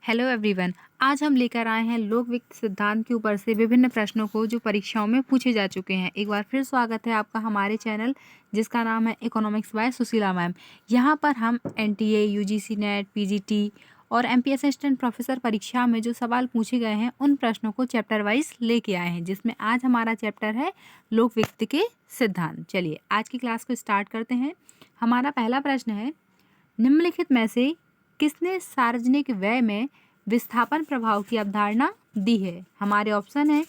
Hello everyone. आज हम लेकर आए हैं लोक वित्त सिद्धांत के ऊपर से विभिन्न प्रश्नों को जो परीक्षाओं में पूछे जा चुके हैं। एक बार फिर स्वागत है आपका हमारे चैनल जिसका नाम है इकोनॉमिक्स बाय सुशीला मैम। यहाँ पर हम एनटीए, यूजीसी नेट, पीजीटी और एमपीएस असिस्टेंट प्रोफेसर परीक्षा में जो सवाल पूछे गए हैं उन प्रश्नों को चैप्टर वाइज लेके आए हैं, जिसमें आज हमारा चैप्टर है लोक वित्त के सिद्धांत। चलिए आज की क्लास को स्टार्ट करते हैं। हमारा पहला प्रश्न है, निम्नलिखित में से किसने सार्वजनिक व्यय में विस्थापन प्रभाव की अवधारणा दी है? हमारे ऑप्शन है,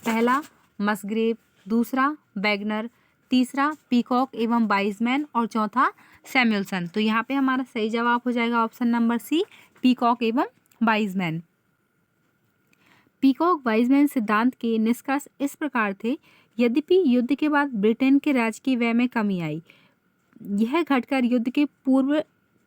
पहला मसग्रेव, दूसरा वैगनर, तीसरा पीकॉक एवं वाइजमैन और चौथा सैमुअलसन। तो यहाँ पे हमारा सही जवाब हो जाएगा ऑप्शन नंबर सी, पीकॉक एवं वाइजमैन। पीकॉक वाइजमैन सिद्धांत के निष्कर्ष इस प्रकार थे। यद्यपि युद्ध के बाद ब्रिटेन के राजकीय व्यय में कमी आई, यह घटकर युद्ध के पूर्व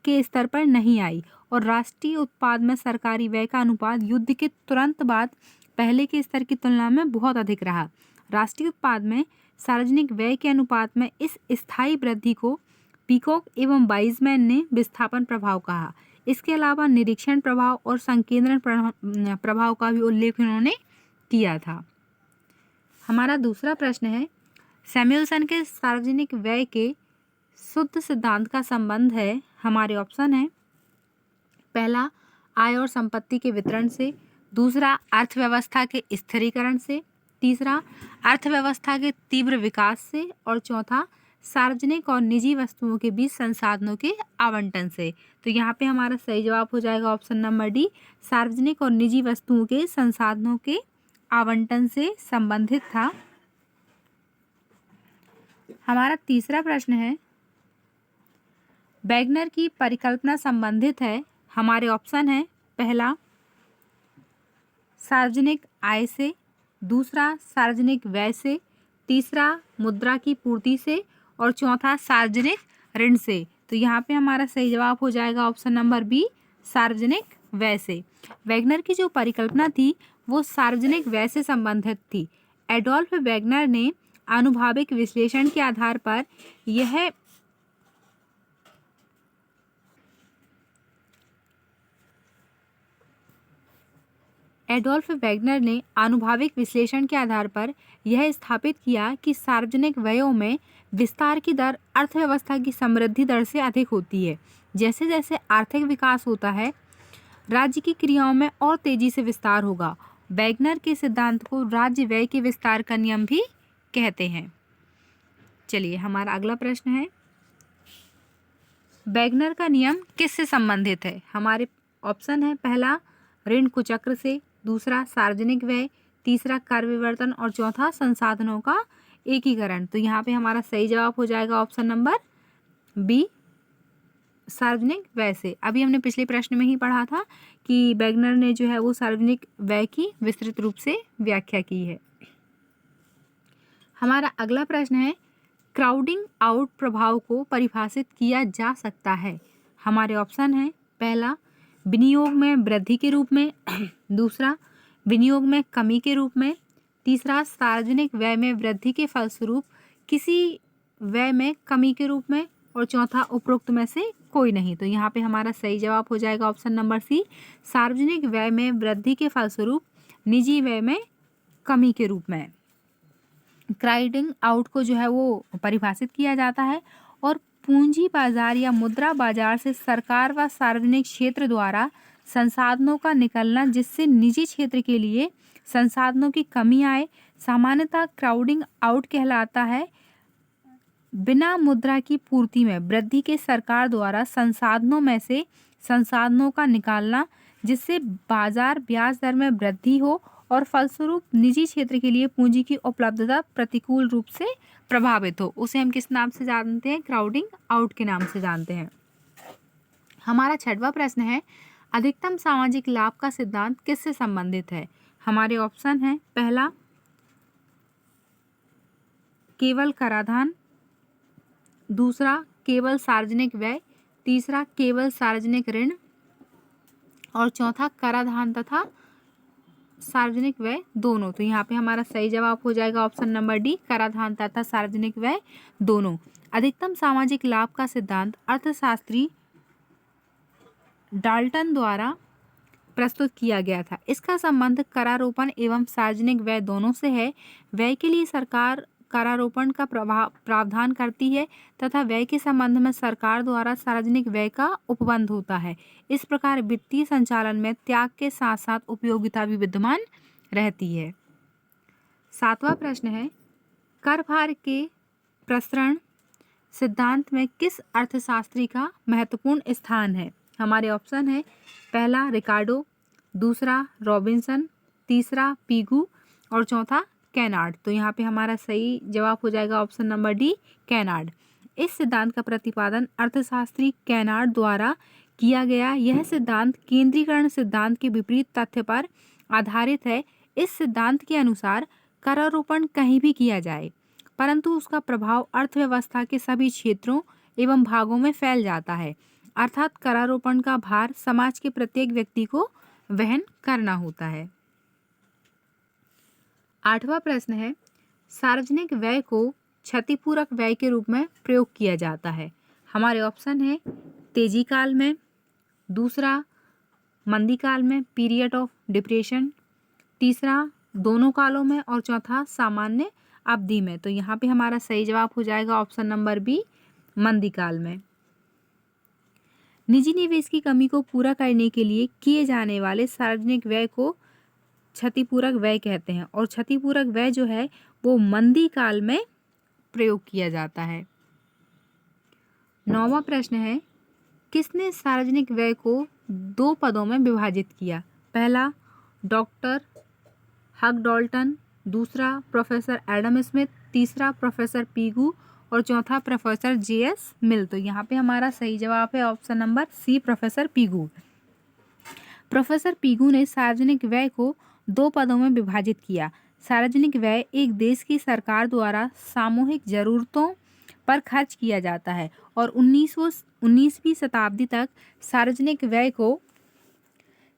के स्तर पर नहीं आई और राष्ट्रीय उत्पाद में सरकारी व्यय का अनुपात युद्ध के तुरंत बाद पहले के स्तर की तुलना में बहुत अधिक रहा। राष्ट्रीय उत्पाद में सार्वजनिक व्यय के अनुपात में इस स्थायी वृद्धि को पीकॉक एवं वाइजमैन ने विस्थापन प्रभाव कहा। इसके अलावा निरीक्षण प्रभाव और संकेंद्रण प्रभाव का भी उल्लेख उन्होंने किया था। हमारा दूसरा प्रश्न है, सैमुअलसन के सार्वजनिक व्यय के शुद्ध सिद्धांत का संबंध है। हमारे ऑप्शन है, पहला आय और संपत्ति के वितरण से, दूसरा अर्थव्यवस्था के स्थिरीकरण से, तीसरा अर्थव्यवस्था के तीव्र विकास से और चौथा सार्वजनिक और निजी वस्तुओं के बीच संसाधनों के आवंटन से। तो यहाँ पे हमारा सही जवाब हो जाएगा ऑप्शन नंबर डी, सार्वजनिक और निजी वस्तुओं के संसाधनों के आवंटन से संबंधित था। हमारा तीसरा प्रश्न है, वैगनर की परिकल्पना संबंधित है। हमारे ऑप्शन है, पहला सार्वजनिक आय से, दूसरा सार्वजनिक व्यय से, तीसरा मुद्रा की पूर्ति से और चौथा सार्वजनिक ऋण से। तो यहाँ पे हमारा सही जवाब हो जाएगा ऑप्शन नंबर बी, सार्वजनिक व्यय से। वैगनर की जो परिकल्पना थी वो सार्वजनिक व्यय से संबंधित थी। एडोल्फ वैगनर ने आनुभाविक विश्लेषण के आधार पर यह एडोल्फ वैगनर ने आनुभाविक विश्लेषण के आधार पर यह स्थापित किया कि सार्वजनिक व्ययों में विस्तार की दर अर्थव्यवस्था की समृद्धि दर से अधिक होती है। जैसे जैसे आर्थिक विकास होता है, राज्य की क्रियाओं में और तेजी से विस्तार होगा। वैगनर के सिद्धांत को राज्य व्यय के विस्तार का नियम भी कहते हैं। चलिए हमारा अगला प्रश्न है, वैगनर का नियम किससे संबंधित है? हमारे ऑप्शन है, पहला ऋण कुचक्र से, दूसरा सार्वजनिक व्यय, तीसरा कर विवर्तन और चौथा संसाधनों का एकीकरण। तो यहाँ पे हमारा सही जवाब हो जाएगा ऑप्शन नंबर बी, सार्वजनिक व्यय से। अभी हमने पिछले प्रश्न में ही पढ़ा था कि वैगनर ने जो है वो सार्वजनिक व्यय की विस्तृत रूप से व्याख्या की है। हमारा अगला प्रश्न है, क्राउडिंग आउट प्रभाव को परिभाषित किया जा सकता है। हमारे ऑप्शन है, पहला विनियोग में वृद्धि के रूप में, दूसरा विनियोग में कमी के रूप में, तीसरा सार्वजनिक व्यय में वृद्धि के फलस्वरूप किसी व्यय में कमी के रूप में और चौथा उपरोक्त में से कोई नहीं। तो यहाँ पे हमारा सही जवाब हो जाएगा ऑप्शन नंबर सी, सार्वजनिक व्यय में वृद्धि के फलस्वरूप निजी व्यय में कमी के रूप में क्राउडिंग आउट को जो है वो परिभाषित किया जाता है और पूंजी बाजार या मुद्रा बाजार से सरकार व सार्वजनिक क्षेत्र द्वारा संसाधनों का निकलना जिससे निजी क्षेत्र के लिए संसाधनों की कमी आए, सामान्यतः क्राउडिंग आउट कहलाता है। बिना मुद्रा की पूर्ति में वृद्धि के सरकार द्वारा संसाधनों में से संसाधनों का निकालना जिससे बाजार ब्याज दर में वृद्धि हो और फलस्वरूप निजी क्षेत्र के लिए पूंजी की उपलब्धता प्रतिकूल रूप से प्रभावित हो, उसे हम किस नाम से जानते हैं? क्राउडिंग आउट के नाम से जानते हैं। हमारा छठवां प्रश्न है, अधिकतम सामाजिक लाभ का सिद्धांत किससे संबंधित है? हमारे ऑप्शन है, पहला केवल कराधान, दूसरा केवल सार्वजनिक व्यय, तीसरा केवल सार्वजनिक ऋण और चौथा कराधान तथा सार्वजनिक व्यय दोनों। तो यहाँ पे हमारा सही जवाब हो जाएगा ऑप्शन नंबर डी, कराधान तथा सार्वजनिक व्यय दोनों। अधिकतम सामाजिक लाभ का सिद्धांत अर्थशास्त्री डाल्टन द्वारा प्रस्तुत किया गया था। इसका संबंध करारोपण एवं सार्वजनिक व्यय दोनों से है। व्यय के लिए सरकार करारोपण का प्रावधान करती है तथा व्यय के संबंध में सरकार द्वारा सार्वजनिक व्यय का उपबंध होता है। इस प्रकार वित्तीय संचालन में त्याग के साथ साथ उपयोगिता भी विद्यमान रहती है। 7वां प्रश्न है, कर भार के प्रसरण सिद्धांत में किस अर्थशास्त्री का महत्वपूर्ण स्थान है? हमारे ऑप्शन है, पहला रिकार्डो, दूसरा रॉबिन्सन, तीसरा पीगू और चौथा कैनार्ड। तो यहाँ पे हमारा सही जवाब हो जाएगा ऑप्शन नंबर डी, कैनार्ड। इस सिद्धांत का प्रतिपादन अर्थशास्त्री कैनार्ड द्वारा किया गया। यह सिद्धांत केंद्रीकरण सिद्धांत के विपरीत तथ्य पर आधारित है। इस सिद्धांत के अनुसार करारोपण कहीं भी किया जाए परंतु उसका प्रभाव अर्थव्यवस्था के सभी क्षेत्रों एवं भागों में फैल जाता है, अर्थात करारोपण का भार समाज के प्रत्येक व्यक्ति को वहन करना होता है। 8वां प्रश्न है, सार्वजनिक व्यय को क्षतिपूरक व्यय के रूप में प्रयोग किया जाता है। हमारे ऑप्शन है, तेजी काल में, दूसरा मंदी काल में, पीरियड ऑफ डिप्रेशन, तीसरा दोनों कालों में और चौथा सामान्य अवधि में। तो यहाँ पे हमारा सही जवाब हो जाएगा ऑप्शन नंबर बी, मंदी काल में। निजी निवेश की कमी को पूरा करने के लिए किए जाने वाले सार्वजनिक व्यय को क्षतिपूरक व्यय कहते हैं और क्षतिपूरक व्यय जो है वो मंदी काल में प्रयोग किया जाता है। 9वां प्रश्न है, किसने सार्वजनिक व्यय को 2 पदों में विभाजित किया? पहला डॉक्टर हग डॉल्टन, दूसरा प्रोफेसर एडम स्मिथ, तीसरा प्रोफेसर पीगू और चौथा प्रोफेसर जे.एस. मिल। तो यहाँ पे हमारा सही जवाब है option number C, professor Pigou. Professor Pigou ने सार्वजनिक व्यय को 2 पदों में विभाजित किया। सार्वजनिक व्यय एक देश की सरकार द्वारा सामूहिक जरूरतों पर खर्च किया जाता है और 19वीं शताब्दी तक सार्वजनिक व्यय को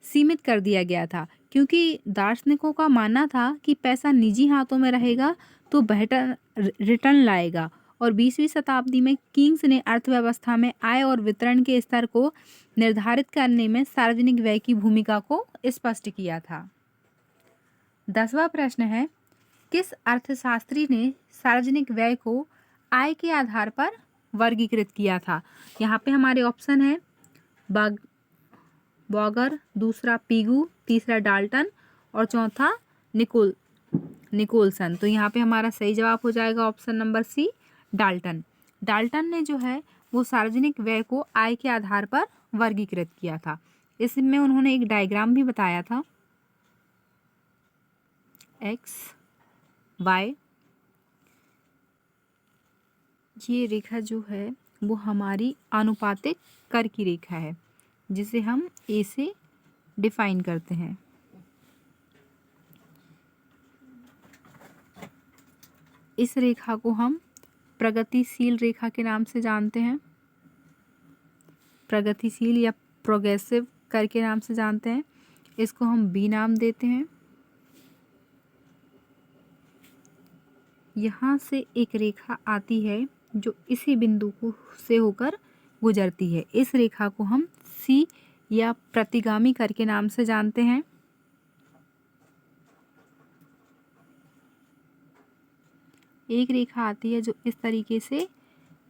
सीमित कर दिया गया था क्योंकि दार्शनिकों का मानना था कि पैसा निजी हाथों में रहेगा तो बेहतर रिटर्न लाएगा। और 20वीं शताब्दी में किंग्स ने अर्थव्यवस्था में आय और वितरण के स्तर को निर्धारित करने में सार्वजनिक व्यय की भूमिका को स्पष्ट किया था। 10वां प्रश्न है, किस अर्थशास्त्री ने सार्वजनिक व्यय को आय के आधार पर वर्गीकृत किया था? यहाँ पे हमारे ऑप्शन है, बॉगर, दूसरा पीगू, तीसरा डाल्टन और चौथा निकोलसन। तो यहाँ पे हमारा सही जवाब हो जाएगा option number C, Dalton. Dalton ने जो है वो सार्वजनिक व्यय को आय के आधार पर वर्गीकृत किया था। इसमें उन्होंने एक डायग्राम भी बताया था, एक्स वाई, ये रेखा जो है वो हमारी आनुपातिक कर की रेखा है जिसे हम ए से डिफाइन करते हैं। इस रेखा को हम प्रगतिशील रेखा के नाम से जानते हैं, प्रगतिशील या प्रोग्रेसिव कर के नाम से जानते हैं। इसको हम बी नाम देते हैं। यहाँ से एक रेखा आती है जो इसी बिंदु को से होकर गुजरती है। इस रेखा को हम सी या प्रतिगामी कर के नाम से जानते हैं। एक रेखा आती है जो इस तरीके से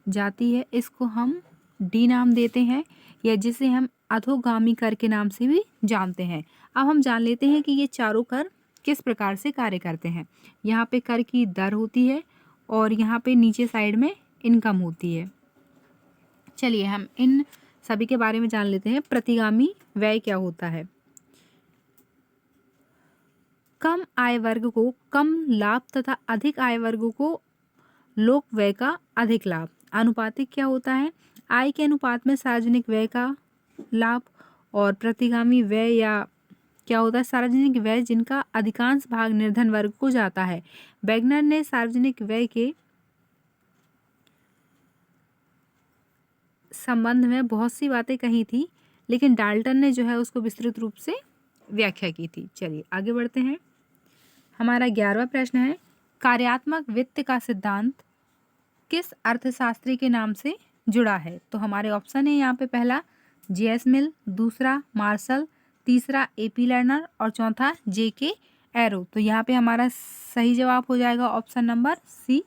जाती है, इसको हम डी नाम देते हैं या जिसे हम अधोगामी कर के नाम से भी जानते हैं। अब हम जान लेते हैं कि ये चारों कर किस प्रकार से कार्य करते हैं। यहाँ पे कर की दर होती है और यहाँ पे नीचे साइड में इनकम होती है। चलिए हम इन सभी के बारे में जान लेते हैं। प्रतिगामी व्यय क्या होता है? कम आय वर्ग को कम लाभ तथा अधिक आय वर्ग को लोक व्यय का अधिक लाभ। अनुपातिक क्या होता है? आय के अनुपात में सार्वजनिक व्यय का लाभ। और प्रतिगामी व्यय या क्या होता है? सार्वजनिक व्यय जिनका अधिकांश भाग निर्धन वर्ग को जाता है। वैगनर ने सार्वजनिक व्यय के संबंध में बहुत सी बातें कही थी लेकिन डाल्टन ने जो है उसको विस्तृत रूप से व्याख्या की थी। चलिए आगे बढ़ते हैं। हमारा 11वां प्रश्न है, कार्यात्मक वित्त का सिद्धांत किस अर्थशास्त्री के नाम से जुड़ा है? तो हमारे ऑप्शन है यहाँ पे, पहला जे.एस. मिल, दूसरा मार्शल, तीसरा एपी लर्नर और चौथा जेके एरो। तो यहाँ पे हमारा सही जवाब हो जाएगा option number C,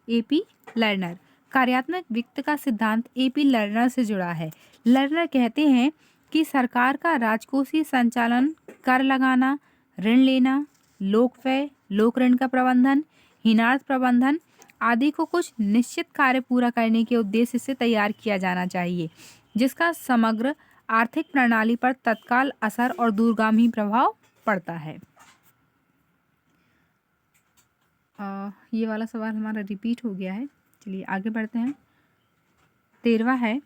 AP Lerner. कार्यात्मक वित्त का सिद्धांत एपी लर्नर से जुड़ा है। लर्नर कहते हैं कि सरकार का राजकोषीय संचालन, कर लगाना, ऋण लेना, लोक व्यय, लोक ऋण का प्रबंधन, हीनार्थ प्रबंधन आदि को कुछ निश्चित कार्य पूरा करने के उद्देश्य से तैयार किया जाना चाहिए, जिसका समग्र आर्थिक प्रणाली पर तत्काल असर और दूरगामी प्रभाव पड़ता है। ये वाला सवाल हमारा रिपीट हो गया है। चलिए आगे बढ़ते हैं। 13वां है,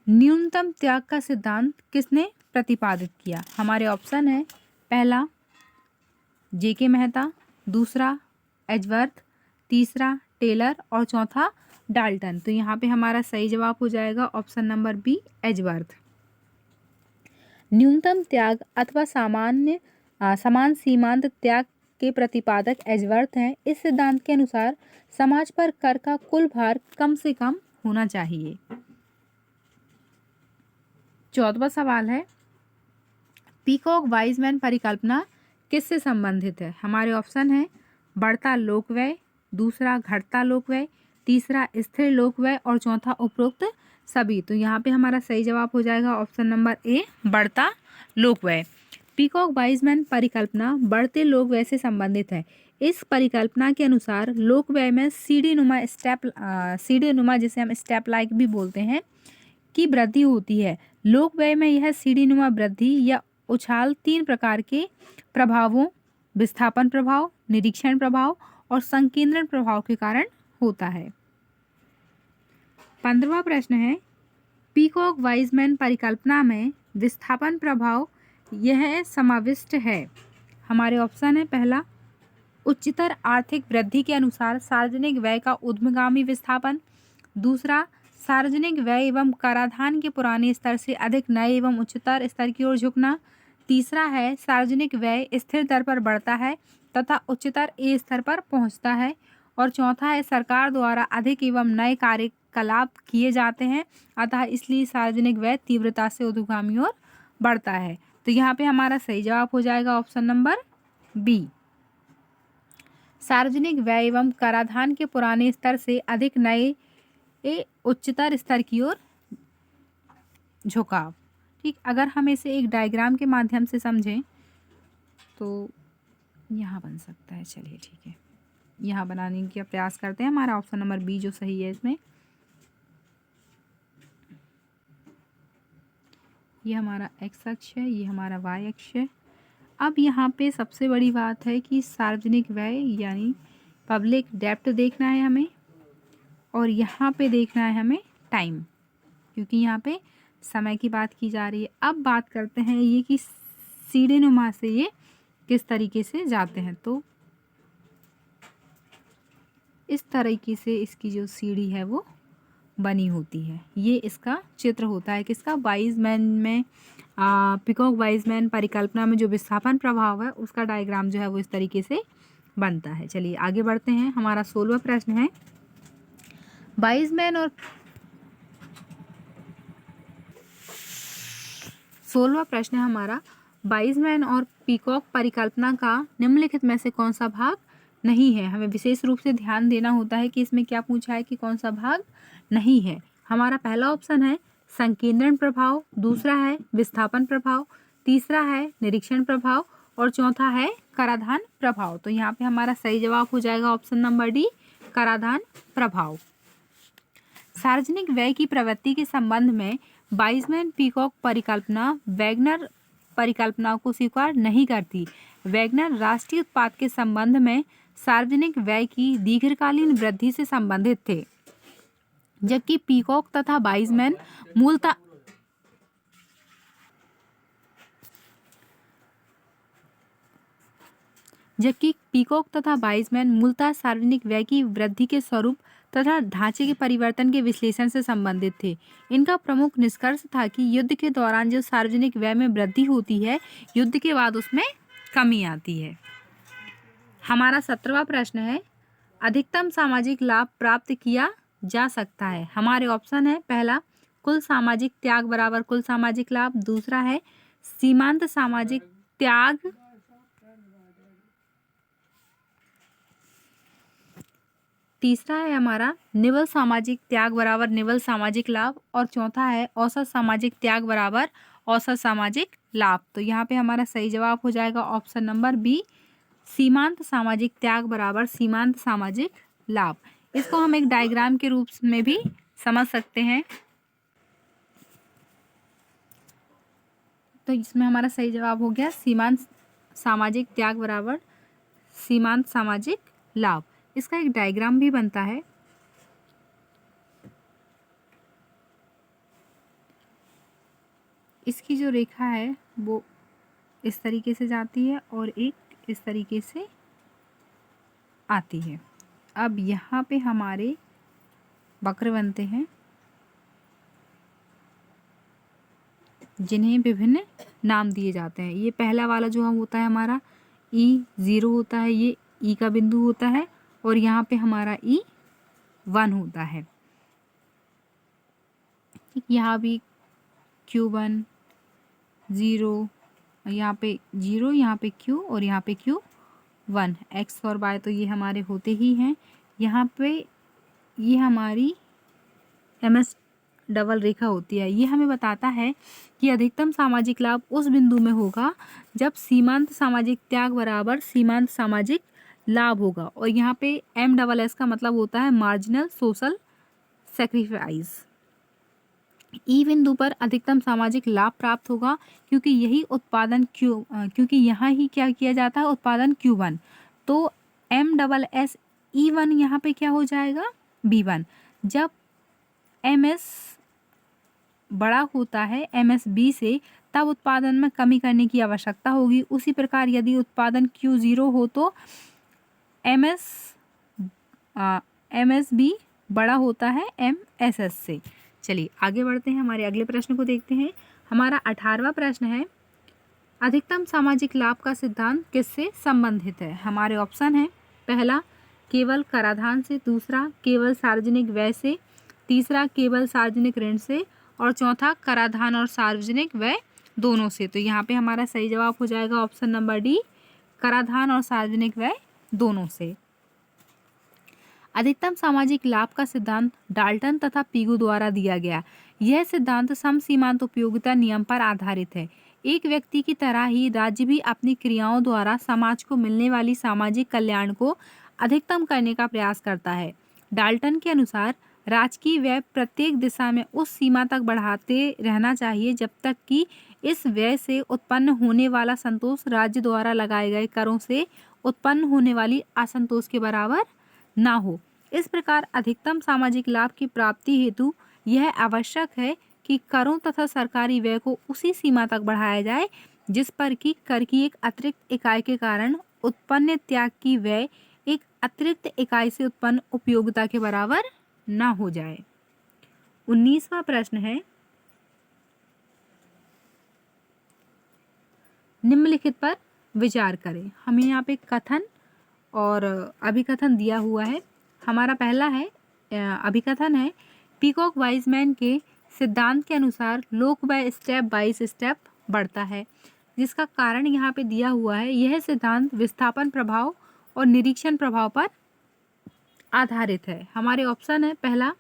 न्यूनतम त्याग का सिद्धांत किसने प्रतिपादित किया? हमारे ऑप्शन है, पहला जेके मेहता, दूसरा एजवर्थ, तीसरा टेलर और चौथा डाल्टन। तो यहाँ पे हमारा सही जवाब हो जाएगा ऑप्शन नंबर बी, एजवर्थ। न्यूनतम त्याग अथवा समान सीमांत त्याग के प्रतिपादक एजवर्थ हैं। इस सिद्धांत के अनुसार समाज पर कर का कुल भार कम से कम होना चाहिए। 14वां सवाल है, पीकॉक वाइजमैन परिकल्पना किससे संबंधित है? हमारे ऑप्शन है, बढ़ता लोक व्यय, दूसरा घटता लोक व्यय, तीसरा स्थिर लोक व्यय और चौथा उपरोक्त सभी। तो यहाँ पे हमारा सही जवाब हो जाएगा ऑप्शन नंबर ए, बढ़ता लोक व्यय। पीकॉक वाइजमैन परिकल्पना बढ़ते लोक व्यय से संबंधित है। इस परिकल्पना के अनुसार लोक व्यय में सीढ़ी नुमा जिसे हम स्टेप लाइक भी बोलते हैं की वृद्धि होती है। लोक व्यय में यह सीढ़ी नुमा वृद्धि या उछाल 3 प्रकार के प्रभावों, विस्थापन प्रभाव, निरीक्षण प्रभाव और संकेंद्रण प्रभाव के कारण होता है। 15वां प्रश्न है, पीकॉक वाइजमैन परिकल्पना में विस्थापन प्रभाव यह समाविष्ट है। हमारे ऑप्शन है, पहला उच्चतर आर्थिक वृद्धि के अनुसार सार्वजनिक व्यय का ऊर्ध्वगामी विस्थापन, दूसरा सार्वजनिक व्यय एवं कराधान के पुराने स्तर से अधिक नए एवं उच्चतर स्तर की ओर झुकना, तीसरा है सार्वजनिक व्यय स्थिर दर पर बढ़ता है तथा उच्चतर ए स्तर पर पहुंचता है, और चौथा है सरकार द्वारा अधिक एवं नए कार्यकलाप किए जाते हैं अतः इसलिए सार्वजनिक व्यय तीव्रता से ऊर्ध्वगामी ओर बढ़ता है। तो यहाँ पे हमारा सही जवाब हो जाएगा ऑप्शन नंबर बी, सार्वजनिक व्यय एवं कराधान के पुराने स्तर से अधिक नए उच्चतर स्तर की ओर झुकाव। ठीक, अगर हम इसे एक डायग्राम के माध्यम से समझें तो यहाँ बन सकता है। चलिए ठीक है, यहाँ बनाने का प्रयास करते हैं। हमारा ऑप्शन नंबर बी जो सही है इसमें, ये हमारा एक्स अक्ष है, ये हमारा वाई अक्ष है। अब यहाँ पे सबसे बड़ी बात है कि सार्वजनिक व्यय यानी पब्लिक डेप्ट देखना है हमें, और यहाँ पे देखना है हमें टाइम, क्योंकि यहाँ पे समय की बात की जा रही है। अब बात करते हैं ये कि सीढ़ी नुमा से ये किस तरीके से जाते हैं। तो इस तरीके से इसकी जो सीढ़ी है वो बनी होती है। ये इसका चित्र होता है किसका, वाइजमैन में पीकॉक वाइजमैन परिकल्पना में जो विस्थापन प्रभाव है उसका डायग्राम जो है वो इस तरीके से बनता है। चलिए आगे बढ़ते हैं। हमारा 16वां प्रश्न है, वाइजमैन और 16वां प्रश्न है हमारा, वाइजमैन और पीकॉक परिकल्पना का निम्नलिखित में से कौन सा भाग नहीं है? हमें विशेष रूप से ध्यान देना होता है कि इसमें क्या पूछा है कि कौन सा भाग नहीं है। हमारा पहला ऑप्शन है संकेंद्रण प्रभाव, दूसरा है विस्थापन प्रभाव, तीसरा है निरीक्षण प्रभाव और चौथा है कराधान प्रभाव। तो यहाँ पे हमारा सही जवाब हो जाएगा ऑप्शन नंबर डी, कराधान प्रभाव। सार्वजनिक व्यय की प्रवृत्ति के संबंध में वाइजमैन पीकॉक परिकल्पना वैगनर परिकल्पना को स्वीकार नहीं करती। वैगनर राष्ट्रीय उत्पाद के संबंध में सार्वजनिक व्यय की दीर्घकालीन वृद्धि से संबंधित थे, जबकि पीकॉक तथा वाइजमैन मूलतः सार्वजनिक व्यय की वृद्धि के स्वरूप तथा ढांचे के परिवर्तन के विश्लेषण से संबंधित थे। इनका प्रमुख निष्कर्ष था कि युद्ध के दौरान जो सार्वजनिक व्यय में वृद्धि होती है, युद्ध के बाद उसमें कमी आती है। हमारा 17वां प्रश्न है, अधिकतम सामाजिक लाभ प्राप्त किया जा सकता है। हमारे ऑप्शन है, पहला कुल सामाजिक त्याग बराबर कुल सामाजिक लाभ। दूसरा है सीमांत सामाजिक त्याग, तीसरा है हमारा निवल सामाजिक त्याग बराबर निवल सामाजिक लाभ, और चौथा है औसत सामाजिक त्याग बराबर औसत सामाजिक लाभ। तो यहाँ पे हमारा सही जवाब हो जाएगा ऑप्शन नंबर बी, सीमांत सामाजिक त्याग बराबर सीमांत सामाजिक लाभ। इसको हम एक डायग्राम के रूप में भी समझ सकते हैं। तो इसमें हमारा सही जवाब हो गया सीमांत सामाजिक त्याग बराबर सीमांत सामाजिक लाभ। इसका एक डायग्राम भी बनता है। इसकी जो रेखा है वो इस तरीके से जाती है और एक इस तरीके से आती है। अब यहाँ पे हमारे वक्र बनते हैं जिन्हें विभिन्न नाम दिए जाते हैं। ये पहला वाला जो हम होता है हमारा E0 होता है, ये E का बिंदु होता है, और यहाँ पे हमारा E1 होता है। यहाँ भी Q1 0, यहाँ पे 0, यहाँ पे Q और यहाँ पे Q1, X और Y तो ये हमारे होते ही हैं। यहाँ पे ये हमारी MS डबल रेखा होती है। ये हमें बताता है कि अधिकतम सामाजिक लाभ उस बिंदु में होगा जब सीमांत सामाजिक त्याग बराबर सीमांत सामाजिक लाभ होगा, और यहाँ पे MSS का मतलब होता है मार्जिनल सोशल सेक्रीफाइस। ई बिंदु पर अधिकतम सामाजिक लाभ प्राप्त होगा क्योंकि यही उत्पादन क्योंकि यहाँ ही क्या किया जाता है उत्पादन Q1, तो MSS E1 यहाँ पे क्या हो जाएगा B1। जब MS बड़ा होता है MSB से तब उत्पादन में कमी करने की आवश्यकता होगी। उसी प्रकार यदि उत्पादन Q0 हो तो MSB बड़ा होता है MSS से। चलिए आगे बढ़ते हैं, हमारे अगले प्रश्न को देखते हैं। हमारा 18वां प्रश्न है, अधिकतम सामाजिक लाभ का सिद्धांत किससे संबंधित है। हमारे ऑप्शन है, पहला केवल कराधान से, दूसरा केवल सार्वजनिक व्यय से, तीसरा केवल सार्वजनिक ऋण से, और चौथा कराधान और सार्वजनिक व्यय दोनों से। तो यहाँ पे हमारा सही जवाब हो जाएगा ऑप्शन नंबर डी, कराधान और सार्वजनिक व्यय दोनों से। अधिकतम सामाजिक लाभ का सिद्धांत डाल्टन तथा पीगू द्वारा दिया गया। यह सिद्धांत समसीमांत उपयोगिता नियम पर आधारित है। एक व्यक्ति की तरह ही राज्य भी अपनी क्रियाओं द्वारा समाज को मिलने वाली सामाजिक कल्याण को अधिकतम करने का प्रयास करता है। डाल्टन के अनुसार राजकीय व्यय प्रत्येक दिशा में उस सीमा तक बढ़ाते रहना चाहिए जब तक कि इस व्यय से उत्पन्न होने वाला संतोष राज्य द्वारा लगाए गए करों से उत्पन्न होने वाली असंतोष के बराबर ना हो। इस प्रकार अधिकतम सामाजिक लाभ की प्राप्ति हेतु यह आवश्यक है कि करों तथा सरकारी व्यय को उसी सीमा तक बढ़ाया जाए जिस पर कि कर की एक अतिरिक्त इकाई के कारण उत्पन्न त्याग की व्यय एक अतिरिक्त इकाई से उत्पन्न उपयोगिता के बराबर ना हो जाए। 19वां प्रश्न है, निम्नलिखित पर विचार करें। हमें यहाँ पे कथन और अभिकथन दिया हुआ है। हमारा पहला है अभिकथन है, पीकॉक वाइजमैन के सिद्धांत के अनुसार लोक व्यय स्टेप बाय स्टेप बढ़ता है, जिसका कारण यहाँ पे दिया हुआ है। यह सिद्धांत विस्थापन प्रभाव और निरीक्षण प्रभाव पर आधारित है। हमारे ऑप्शन है, पहला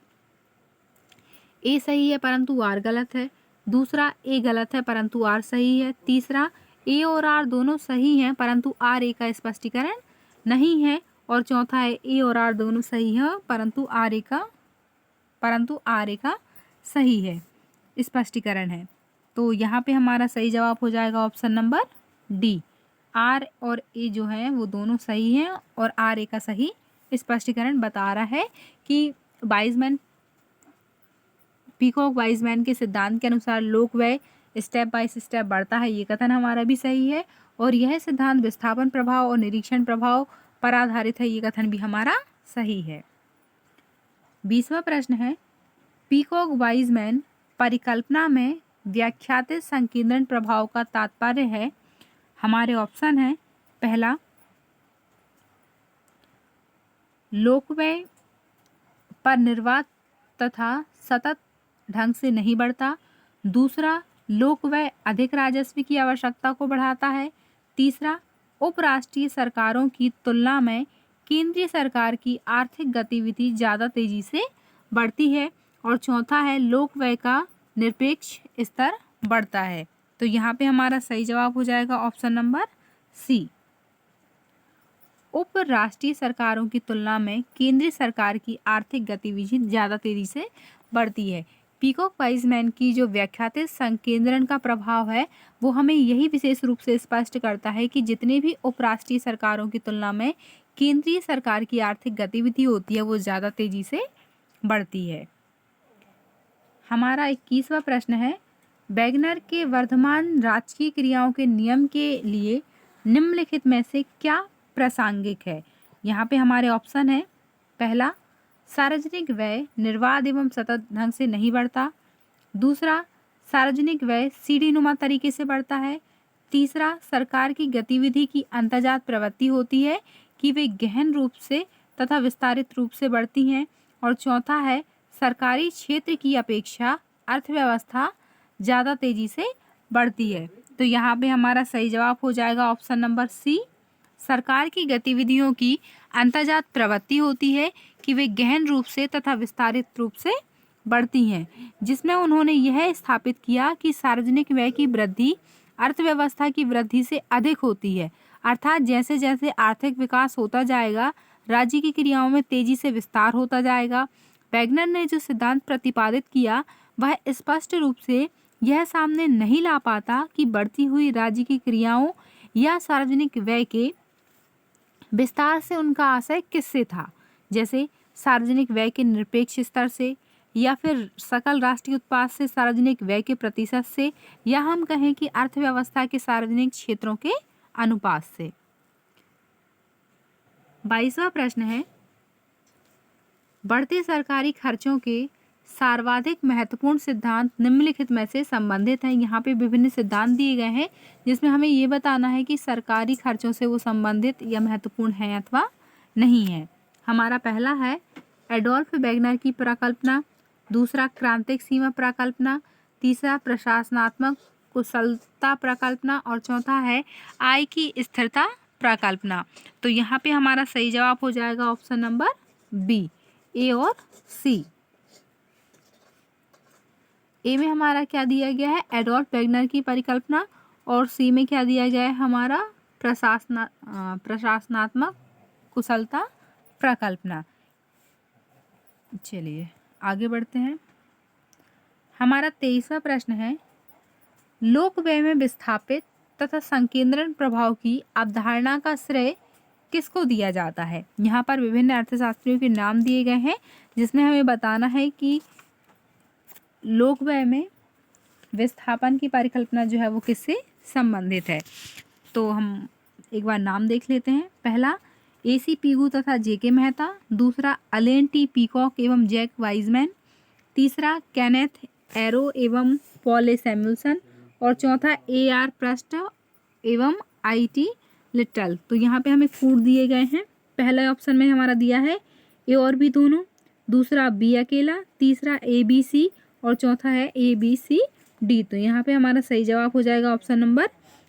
ए सही है परंतु आर गलत है, दूसरा ए गलत है परंतु आर सही है, तीसरा ए और आर दोनों सही हैं परंतु आर ए का स्पष्टीकरण नहीं है, और चौथा है ए और आर दोनों सही है परंतु आर ए का सही है स्पष्टीकरण है। तो यहाँ पे हमारा सही जवाब हो जाएगा ऑप्शन नंबर डी, आर और ए जो है वो दोनों सही हैं और आर ए का सही स्पष्टीकरण बता रहा है कि पीकॉक वाइजमैन के सिद्धांत के अनुसार लोक व्यय स्टेप बाय स्टेप बढ़ता है। ये कथन हमारा भी सही है, और यह सिद्धांत विस्थापन प्रभाव और निरीक्षण प्रभाव पर आधारित है। ये कथन भी हमारा सही है। 20वां प्रश्न है, पीकॉक वाइजमैन परिकल्पना में व्याख्यातित संकीर्णन प्रभाव का तात्पर्य है। हमारे ऑप्शन है, पहला लोक व्यय पर निर्वात तथा सतत ढंग से नहीं बढ़ता। दूसरा, लोक व्यय अधिक राजस्व की आवश्यकता को बढ़ाता है। तीसरा, उपराष्ट्रीय सरकारों की तुलना में केंद्रीय सरकार की आर्थिक गतिविधि ज़्यादा तेजी से बढ़ती है। और चौथा है, लोक व्यय का निरपेक्ष स्तर बढ़ता है। तो यहाँ पे हमारा सही जवाब हो जाएगा ऑप्शन नंबर सी। उपराष्ट्रीय सरकारों की तुलना में केंद्रीय सरकार की आर्थिक गतिविधि ज़्यादा तेजी से बढ़ती है। पीकॉक वाइजमैन की जो व्याख्यातित संकेंद्रण का प्रभाव है वो हमें यही विशेष रूप से स्पष्ट करता है कि जितने भी उपराष्ट्रीय सरकारों की तुलना में केंद्रीय सरकार की आर्थिक गतिविधि होती है वो ज़्यादा तेजी से बढ़ती है। हमारा 21वां प्रश्न है, वैगनर के वर्धमान राजकीय क्रियाओं के नियम के लिए निम्नलिखित में से क्या प्रासंगिक है। यहाँ पे हमारे ऑप्शन है, पहला, सार्वजनिक व्यय निर्बाध एवं सतत ढंग से नहीं बढ़ता। दूसरा, सार्वजनिक व्यय सीढ़ी नुमा तरीके से बढ़ता है। तीसरा, सरकार की गतिविधि की अंतर्जात प्रवृत्ति होती है कि वे गहन रूप से तथा विस्तारित रूप से बढ़ती हैं। और चौथा है, सरकारी क्षेत्र की अपेक्षा अर्थव्यवस्था ज़्यादा तेजी से बढ़ती है। तो यहाँ पे हमारा सही जवाब हो जाएगा ऑप्शन नंबर सी। सरकार की गतिविधियों की अंतर्जात प्रवृत्ति होती है कि वे गहन रूप से तथा विस्तारित रूप से बढ़ती हैं, जिसमें उन्होंने यह स्थापित किया कि सार्वजनिक व्यय की वृद्धि अर्थव्यवस्था की वृद्धि से अधिक होती है। अर्थात जैसे जैसे आर्थिक विकास होता जाएगा राज्य की क्रियाओं में तेजी से विस्तार होता जाएगा। वैगनर ने जो सिद्धांत प्रतिपादित किया वह स्पष्ट रूप से यह सामने नहीं ला पाता कि बढ़ती हुई राज्य की क्रियाओं या सार्वजनिक व्यय के विस्तार से उनका आशय किससे था, जैसे सार्वजनिक व्यय के निरपेक्ष स्तर से, या फिर सकल राष्ट्रीय उत्पाद से सार्वजनिक व्यय के प्रतिशत से, या हम कहें कि अर्थव्यवस्था के सार्वजनिक क्षेत्रों के अनुपात से। 22वां प्रश्न है, बढ़ते सरकारी खर्चों के सर्वाधिक महत्वपूर्ण सिद्धांत निम्नलिखित में से संबंधित हैं। यहाँ पे विभिन्न सिद्धांत दिए गए हैं जिसमें हमें ये बताना है कि सरकारी खर्चों से वो संबंधित या महत्वपूर्ण हैं अथवा नहीं है। हमारा पहला है एडोल्फ वैगनर की प्रकल्पना। दूसरा, क्रांतिक सीमा प्रकल्पना। तीसरा, प्रशासनात्मक कुशलता प्रकल्पना। और चौथा है आय की स्थिरता प्रकल्पना। तो यहाँ पे हमारा सही जवाब हो जाएगा ऑप्शन नंबर बी, ए और सी। ए में हमारा क्या दिया गया है, एडोल्फ वैगनर की परिकल्पना, और सी में क्या दिया गया है हमारा प्रशासनात्मक कुशलता प्रकल्पना। चलिए आगे बढ़ते हैं। हमारा 23वां प्रश्न है, लोक व्यय में विस्थापित तथा संकेंद्रण प्रभाव की अवधारणा का श्रेय किसको दिया जाता है। यहाँ पर विभिन्न अर्थशास्त्रियों के नाम दिए गए हैं जिसमें हमें बताना है कि लोक व्यय में विस्थापन की परिकल्पना जो है वो किससे संबंधित है। तो हम एक बार नाम देख लेते हैं। पहला, AC पीगू तथा JK मेहता। दूसरा, अलेन T पीकॉक एवं जैक वाइजमैन। तीसरा, केनेथ एरो एवं पॉल ए सैमुअल्सन। और चौथा, AR प्रस्ट एवं IT लिटल। तो यहाँ पे हमें फूड दिए गए हैं। पहला ऑप्शन में हमारा दिया है ए और बी दोनों, दूसरा बी अकेला, तीसरा ABC और चौथा है ABCD। तो यहाँ पे हमारा सही जवाब हो जाएगा option number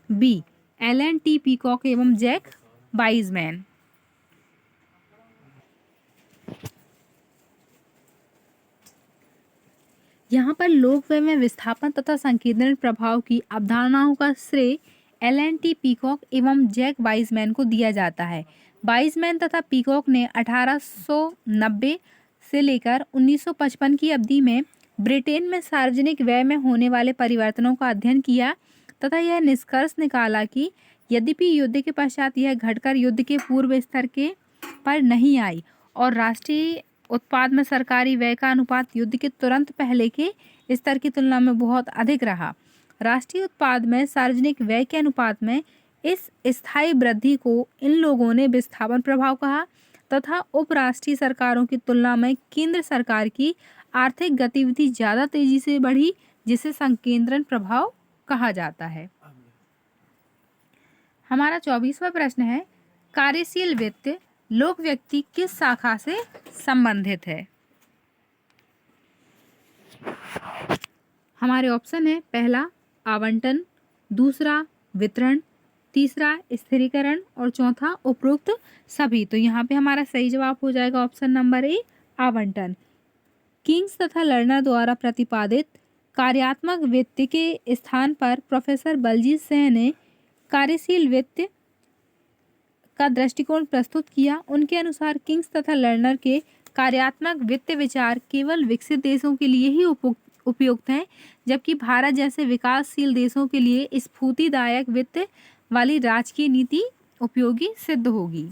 B, Alan T Peacock एवं जैक वाइजमैन। यहाँ पर लोक व्यय में विस्थापन तथा संकेंद्रण प्रभाव की अवधारणाओं का श्रेय एलन T पीकॉक एवं जैक वाइजमैन को दिया जाता है। वाइजमैन तथा पीकॉक ने 1890 से लेकर 1955 की अवधि में ब्रिटेन में सार्वजनिक व्यय में होने वाले परिवर्तनों का अध्ययन किया तथा यह निष्कर्ष निकाला कि यद्यपि युद्ध के पश्चात यह घटकर युद्ध के पूर्व स्तर के पर नहीं आई और राष्ट्रीय उत्पाद में सरकारी व्यय का अनुपात युद्ध के तुरंत पहले के स्तर की तुलना में बहुत अधिक रहा। राष्ट्रीय उत्पाद में सार्वजनिक व्यय के अनुपात में इस स्थायी वृद्धि को इन लोगों ने विस्थापन प्रभाव कहा तथा उपराष्ट्रीय सरकारों की तुलना में केंद्र सरकार की आर्थिक गतिविधि ज़्यादा तेजी से बढ़ी जिसे संकेंद्रण प्रभाव कहा जाता है। हमारा 24वां प्रश्न है, कार्यशील वित्त लोक व्यक्ति किस शाखा से संबंधित है। हमारे ऑप्शन है पहला आवंटन, दूसरा वितरण, तीसरा स्थिरीकरण और चौथा उपरोक्त सभी। तो यहाँ पे हमारा सही जवाब हो जाएगा ऑप्शन नंबर ए, आवंटन। किंग्स तथा लर्नर द्वारा प्रतिपादित कार्यात्मक वित्त के स्थान पर प्रोफेसर बलजीत सिंह ने कार्यशील वित्त का दृष्टिकोण प्रस्तुत किया। उनके अनुसार किंग्स तथा लर्नर के कार्यात्मक वित्त विचार केवल विकसित देशों के लिए ही उपयुक्त हैं, जबकि भारत जैसे विकासशील देशों के लिए स्फूर्तिदायक वित्त वाली राजकीय नीति उपयोगी सिद्ध होगी।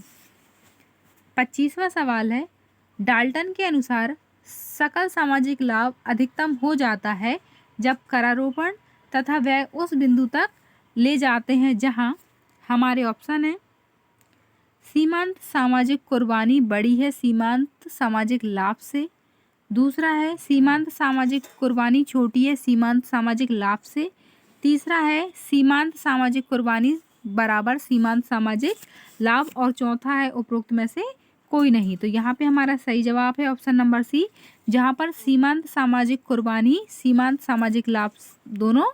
25वां सवाल है, डाल्टन के अनुसार सकल सामाजिक लाभ अधिकतम हो जाता है जब करारोपण तथा व्यय उस बिंदु तक ले जाते हैं जहां हमारे ऑप्शन है सीमांत सामाजिक कुर्बानी बड़ी है सीमांत सामाजिक लाभ से, दूसरा है सीमांत सामाजिक कुर्बानी छोटी है सीमांत सामाजिक लाभ से, तीसरा है सीमांत सामाजिक कुर्बानी बराबर सीमांत सामाजिक लाभ और चौथा है उपरोक्त में से कोई नहीं। तो यहाँ पे हमारा सही जवाब है ऑप्शन नंबर सी, जहाँ पर सीमांत सामाजिक कुर्बानी सीमांत सामाजिक लाभ दोनों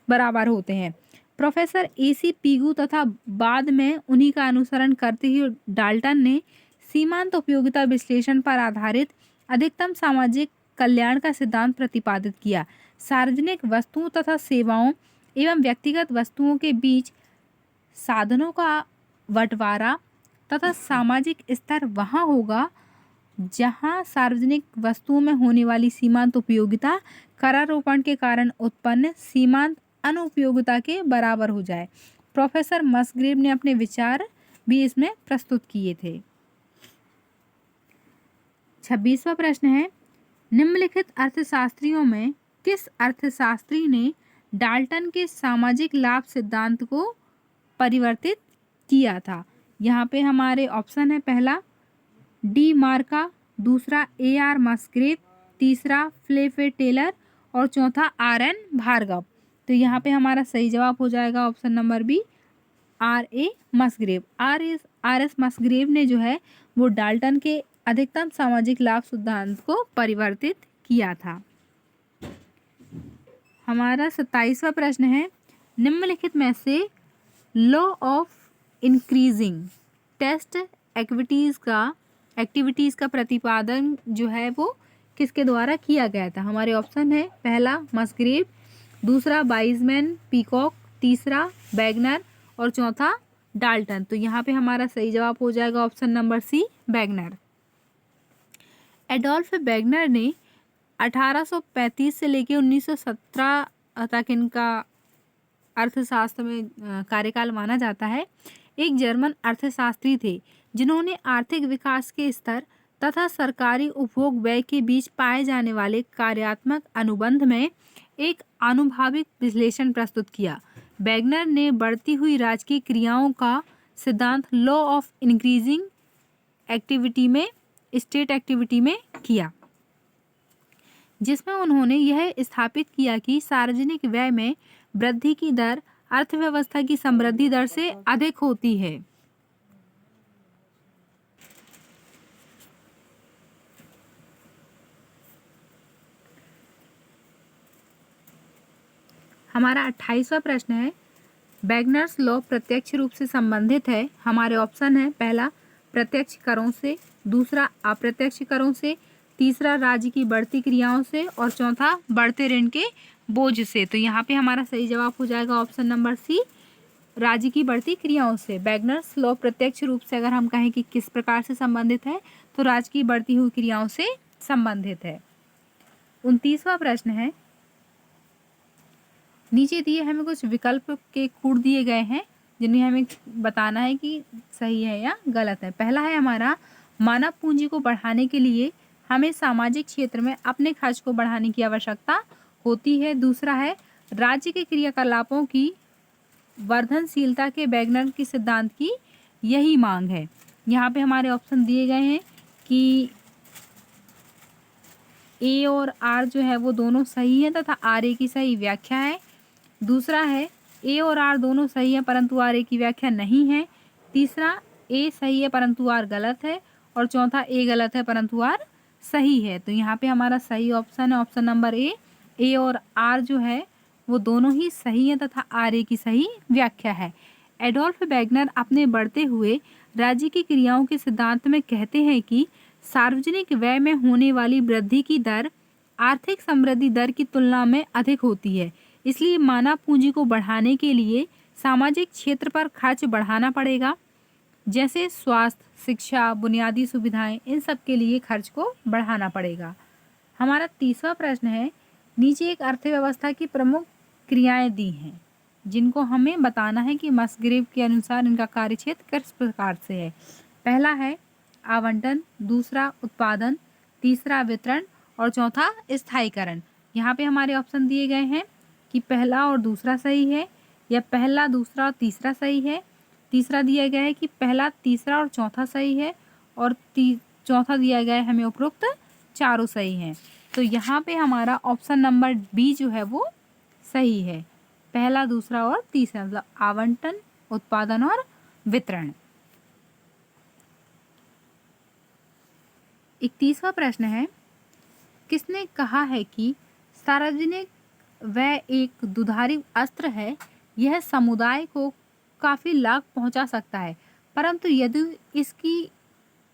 बराबर होते हैं। प्रोफेसर AC पीगू तथा बाद में उन्हीं का अनुसरण करते हुए डाल्टन ने सीमांत उपयोगिता विश्लेषण पर आधारित अधिकतम सामाजिक कल्याण का सिद्धांत प्रतिपादित किया। सार्वजनिक वस्तुओं तथा सेवाओं एवं व्यक्तिगत वस्तुओं के बीच साधनों का बंटवारा तथा सामाजिक स्तर वहाँ होगा जहाँ सार्वजनिक वस्तुओं में होने वाली सीमांत उपयोगिता करारोपण के कारण उत्पन्न सीमांत अनुपयोगिता के बराबर हो जाए। प्रोफेसर मसग्रेव ने अपने विचार भी इसमें प्रस्तुत किए थे। 26वां प्रश्न है, निम्नलिखित अर्थशास्त्रियों में किस अर्थशास्त्री ने डाल्टन के सामाजिक लाभ सिद्धांत को परिवर्तित किया था। यहाँ पे हमारे ऑप्शन है पहला डी मार्का, दूसरा AR मसग्रेव, तीसरा फ्लेफे टेलर और चौथा RN भार्गव। तो यहाँ पे हमारा सही जवाब हो जाएगा option number B, RA Musgrave. RS Musgrave ने जो है वो डाल्टन के अधिकतम सामाजिक लाभ सिद्धांत को परिवर्तित किया था। हमारा 27वां प्रश्न है, निम्नलिखित में से law of increasing test activities का प्रतिपादन जो है वो किसके द्वारा किया गया था। हमारे ऑप्शन है पहला मसग्रेव, दूसरा वाइजमैन पीकॉक, तीसरा वैगनर और चौथा डाल्टन। तो यहाँ पे हमारा सही जवाब हो जाएगा option number C, Wagner. Adolph Wagner ने 1835 से लेकर 1917 तक इनका अर्थशास्त्र में कार्यकाल माना जाता है। एक जर्मन अर्थशास्त्री थे जिन्होंने आर्थिक विकास के स्तर तथा सरकारी उपभोग व्यय के बीच पाए जाने वाले कार्यात्मक अनुबंध में एक आनुभाविक विश्लेषण प्रस्तुत किया। वैगनर ने बढ़ती हुई राजकीय क्रियाओं का सिद्धांत law of increasing state activity में किया, जिसमें उन्होंने यह स्थापित किया कि सार्वजनिक व्यय में वृद्धि की दर अर्थव्यवस्था की समृद्धि दर से अधिक होती है। हमारा 28वां प्रश्न है, वैगनर्स लॉ प्रत्यक्ष रूप से संबंधित है। हमारे ऑप्शन है पहला प्रत्यक्ष करों से, दूसरा अप्रत्यक्ष करों से, तीसरा राज्य की बढ़ती क्रियाओं से और चौथा बढ़ते ऋण के बोझ से। तो यहाँ पे हमारा सही जवाब हो जाएगा ऑप्शन नंबर सी, राज्य की बढ़ती क्रियाओं से। वैगनर्स लॉ प्रत्यक्ष रूप से अगर हम कहें कि किस प्रकार से संबंधित है तो राज्य की बढ़ती हुई क्रियाओं से संबंधित है। 29वां प्रश्न है, नीचे दिए हमें कुछ विकल्प के कूट दिए गए हैं जिन्हें हमें बताना है कि सही है या गलत है। पहला है हमारा मानव पूंजी को बढ़ाने के लिए हमें सामाजिक क्षेत्र में अपने खर्च को बढ़ाने की आवश्यकता होती है। दूसरा है राज्य के क्रियाकलापों की वर्धनशीलता के वैगनर के सिद्धांत की यही मांग है। यहाँ पे हमारे ऑप्शन दिए गए हैं कि A और R जो है वो दोनों सही है तथा RA की सही व्याख्या है। दूसरा है A और R दोनों सही है परंतु RA की व्याख्या नहीं है। तीसरा A सही है परंतु R गलत है और चौथा A गलत है परंतु R सही है। तो यहाँ पे हमारा सही ऑप्शन है ऑप्शन नंबर A, ए और आर जो है वो दोनों ही सही हैं तथा आर ए की सही व्याख्या है। एडोल्फ वैगनर अपने बढ़ते हुए राज्य की क्रियाओं के सिद्धांत में कहते हैं कि सार्वजनिक व्यय में होने वाली वृद्धि की दर आर्थिक समृद्धि दर की तुलना में अधिक होती है, इसलिए मानव पूंजी को बढ़ाने के लिए सामाजिक क्षेत्र पर खर्च बढ़ाना पड़ेगा, जैसे स्वास्थ्य, शिक्षा, बुनियादी सुविधाएं, इन सब के लिए खर्च को बढ़ाना पड़ेगा। हमारा तीसरा प्रश्न है, नीचे एक अर्थव्यवस्था की प्रमुख क्रियाएं दी हैं जिनको हमें बताना है कि मस्ग्रेव के अनुसार इनका कार्यक्षेत्र किस प्रकार से है। पहला है आवंटन, दूसरा उत्पादन, तीसरा वितरण और चौथा स्थायीकरण। यहाँ पे हमारे ऑप्शन दिए गए हैं कि पहला और दूसरा सही है या पहला, दूसरा और तीसरा सही है। तीसरा दिया गया है कि पहला, तीसरा और चौथा सही है और चौथा दिया गया है हमें उपरोक्त चारों सही हैं। तो यहाँ पे हमारा ऑप्शन नंबर बी जो है वो सही है, पहला, दूसरा और तीसरा, मतलब आवंटन, उत्पादन और वितरण। 31वां प्रश्न है, किसने कहा है कि सार्वजनिक व्यय एक दुधारी अस्त्र है, यह समुदाय को काफ़ी लाभ पहुंचा सकता है, परंतु यदि इसकी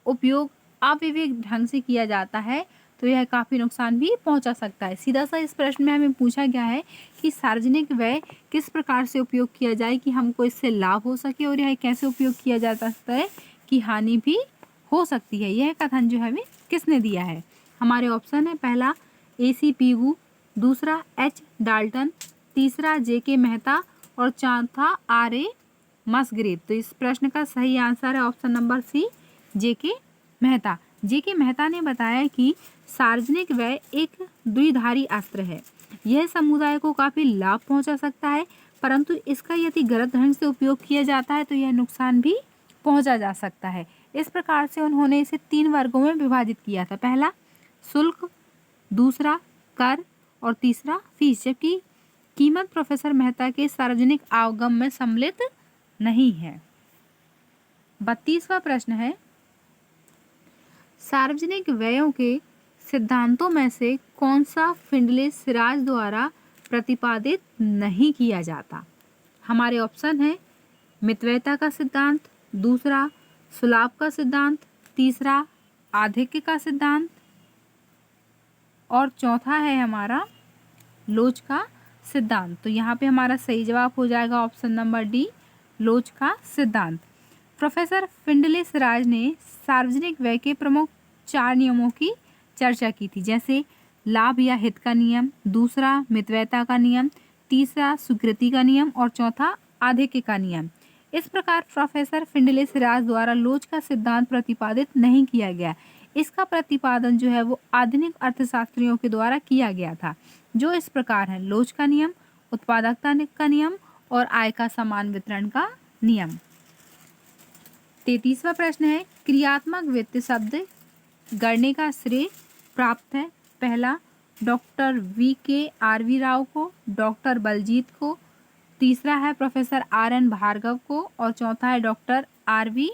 उपयोग अविवेक ढंग से किया जाता है तो यह काफ़ी नुकसान भी पहुंचा सकता है। सीधा सा इस प्रश्न में हमें पूछा गया है कि सार्वजनिक व्यय किस प्रकार से उपयोग किया जाए कि हमको इससे लाभ हो सके और यह कैसे उपयोग किया जा सकता है कि हानि भी हो सकती है। यह कथन जो है हमें किसने दिया है? हमारे ऑप्शन है, पहला AC पीगू, दूसरा H डाल्टन, तीसरा JK मेहता और चौथा RA मस्ग्रेव। तो इस प्रश्न का सही आंसर है option number C, JK Mehta. JK Mehta ने बताया कि सार्वजनिक व्यय एक द्विधारी अस्त्र है, यह समुदाय को काफ़ी लाभ पहुंचा सकता है, परंतु इसका यदि गलत ढंग से उपयोग किया जाता है तो यह नुकसान भी पहुंचा जा सकता है। इस प्रकार से उन्होंने इसे 3 वर्गों में विभाजित किया था, पहला शुल्क, दूसरा कर और तीसरा फीस, जबकि कीमत प्रोफेसर मेहता के सार्वजनिक आगम में सम्मिलित नहीं है। 32वां प्रश्न है, सार्वजनिक व्ययों के सिद्धांतों में से कौन सा फिंडले सिराज द्वारा प्रतिपादित नहीं किया जाता? हमारे ऑप्शन है, मितव्ययिता का सिद्धांत, दूसरा सुलाभ का सिद्धांत, तीसरा आधिक्य का सिद्धांत और चौथा है हमारा लोच का सिद्धांत। तो यहाँ पे हमारा सही जवाब हो जाएगा ऑप्शन नंबर डी, लोच का सिद्धांत। प्रोफेसर फिंडले सिराज ने सार्वजनिक व्यय के प्रमुख 4 नियमों की चर्चा की थी, जैसे लाभ या हित का नियम, दूसरा मितव्ययिता का नियम, तीसरा स्वीकृति का नियम और चौथा आधिक्य का नियम। इस प्रकार प्रोफेसर फिंडले सिराज द्वारा लोच का सिद्धांत प्रतिपादित नहीं किया गया। इसका प्रतिपादन जो है वो आधुनिक अर्थशास्त्रियों के द्वारा किया गया था, जो इस प्रकार है, लोच का नियम, उत्पादकता का नियम और आय का समान वितरण का नियम। 33वां प्रश्न है, क्रियात्मक वित्त शब्द गढ़ने का श्रेय प्राप्त है, पहला डॉक्टर VKRV राव को, डॉक्टर बलजीत को, तीसरा है प्रोफेसर RN भार्गव को और चौथा है डॉक्टर RV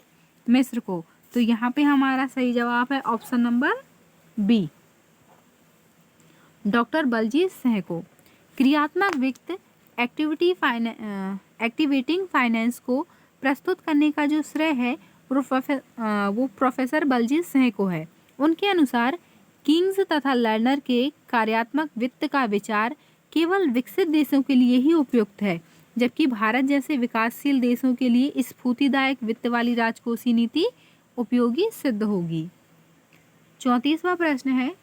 मिश्र को। तो यहाँ पे हमारा सही जवाब है option number B, doctor Baljit Singh को। क्रियात्मक वित्त एक्टिवेटिंग फाइनेंस को प्रस्तुत करने का जो श्रेय है वो प्रोफेसर बलजीत सिंह को है। उनके अनुसार किंग्स तथा लर्नर के कार्यात्मक वित्त का विचार केवल विकसित देशों के लिए ही उपयुक्त है, जबकि भारत जैसे विकासशील देशों के लिए स्फूर्तिदायक वित्त वाली राजकोषीय नीति उपयोगी सिद्ध होगी। 34वां प्रश्न है,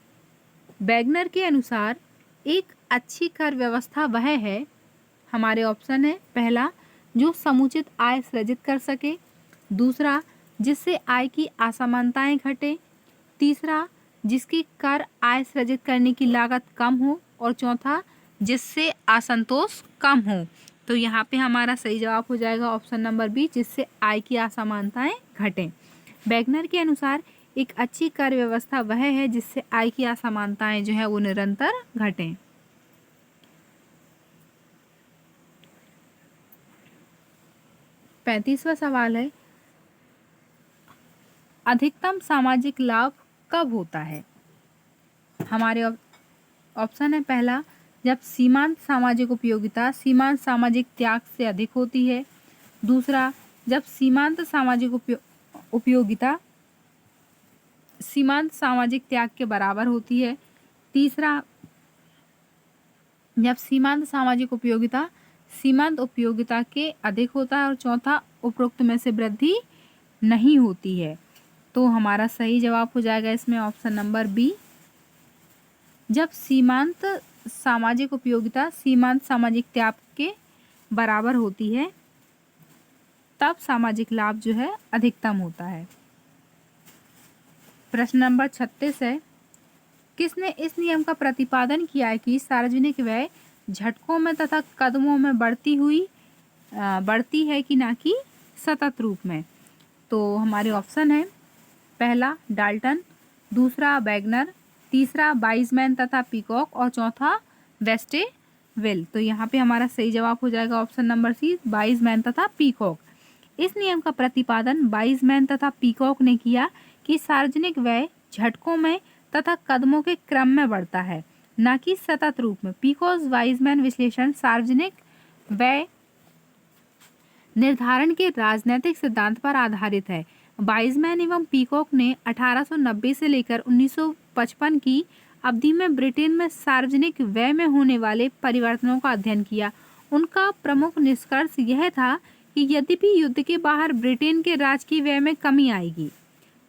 वैगनर के अनुसार एक अच्छी कर व्यवस्था वह है, हमारे ऑप्शन है, पहला जो समुचित आय सृजित कर सके, दूसरा जिससे आय की असमानताएं घटे, तीसरा जिसकी कर आय सृजित करने की लागत कम हो और चौथा जिससे असंतोष कम हो। तो यहाँ पे हमारा सही जवाब हो जाएगा ऑप्शन नंबर बी, जिससे आय की असमानताएं घटें। वैगनर के अनुसार एक अच्छी कर व्यवस्था वह है जिससे आय की असमानताएं जो है वो निरंतर घटें। पैंतीसवां सवाल है, अधिकतम सामाजिक लाभ कब होता है? हमारे ऑप्शन है, पहला जब सीमांत सामाजिक उपयोगिता सीमांत सामाजिक त्याग से अधिक होती है। दूसरा, जब सीमांत सामाजिक उपयोगिता सीमांत सामाजिक त्याग के बराबर होती है। तीसरा, जब सीमांत सामाजिक उपयोगिता सीमांत उपयोगिता के अधिक होता है। और चौथा, उपरोक्त में से वृद्धि नहीं होती है। तो हमारा सही जवाब हो जाएगा इसमें ऑप्शन नंबर बी। जब सीमांत सामाजिक उपयोगिता सीमांत सामाजिक त्याग के बराबर होती है तब सामाजिक लाभ जो है अधिकतम होता है। प्रश्न नंबर 36 है, किसने इस नियम का प्रतिपादन किया है कि सार्वजनिक व्यय झटकों में तथा कदमों में बढ़ती है कि ना कि सतत रूप में। तो हमारे ऑप्शन है, पहला डाल्टन, दूसरा वैगनर, तीसरा वाइजमैन तथा पीकॉक और चौथा वेस्टेवेल। तो यहाँ पे हमारा सही जवाब हो जाएगा ऑप्शन नंबर सी, वाइजमैन तथा पीकॉक। इस नियम का प्रतिपादन वाइजमैन तथा पीकॉक ने किया कि सार्वजनिक व्यय झटकों में तथा कदमों के क्रम में बढ़ता है, न कि सतत रूप में। पीकॉक वाइजमैन विश्लेषण सार्वजनिक व्यय निर्धारण के राजनीतिक सिद्धांत पर आधारित है। वाइजमैन एवं पीकॉक ने 1890 से लेकर 1955 की अवधि में ब्रिटेन में सार्वजनिक व्यय में होने वाले परिवर्तनों का अध्ययन किया। उनका प्रमुख निष्कर्ष यह था कि यद्यपि युद्ध के बाहर ब्रिटेन के राजकीय व्यय में कमी आएगी,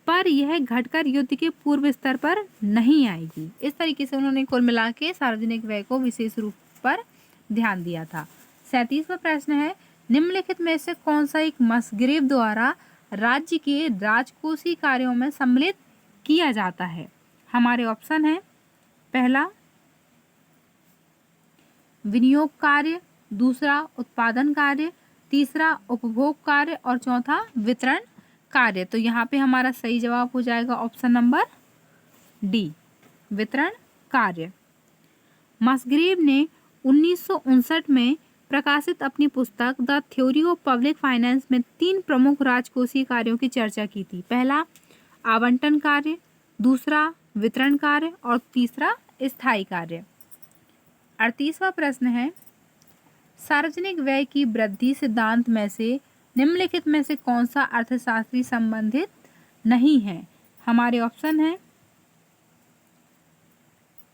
पर यह घटकर युद्ध के पूर्व स्तर पर नहीं आएगी। इस तरीके से उन्होंने कुल मिला के सार्वजनिक व्यय को विशेष रूप पर ध्यान दिया था। 37वां प्रश्न है, निम्नलिखित में से कौन सा एक मस्ग्रेव द्वारा राज्य के राजकोषीय कार्यों में सम्मिलित किया जाता है। हमारे ऑप्शन है, पहला विनियोग कार्य, दूसरा उत्पादन कार्य, तीसरा उपभोग कार्य और चौथा वितरण कार्य। तो यहाँ पे हमारा सही जवाब हो जाएगा ऑप्शन नंबर डी, वितरण कार्य। मस्ग्रेव ने 1959 में प्रकाशित अपनी पुस्तक the theory of public finance में 3 प्रमुख राजकोषीय कार्यों की चर्चा की थी। पहला आवंटन कार्य, दूसरा वितरण कार्य और तीसरा स्थायी कार्य। 38वां प्रश्न है, सार्वजनिक व्यय की वृद्धि सिद्धांत में से निम्नलिखित में से कौन सा अर्थशास्त्री संबंधित नहीं है। हमारे ऑप्शन है,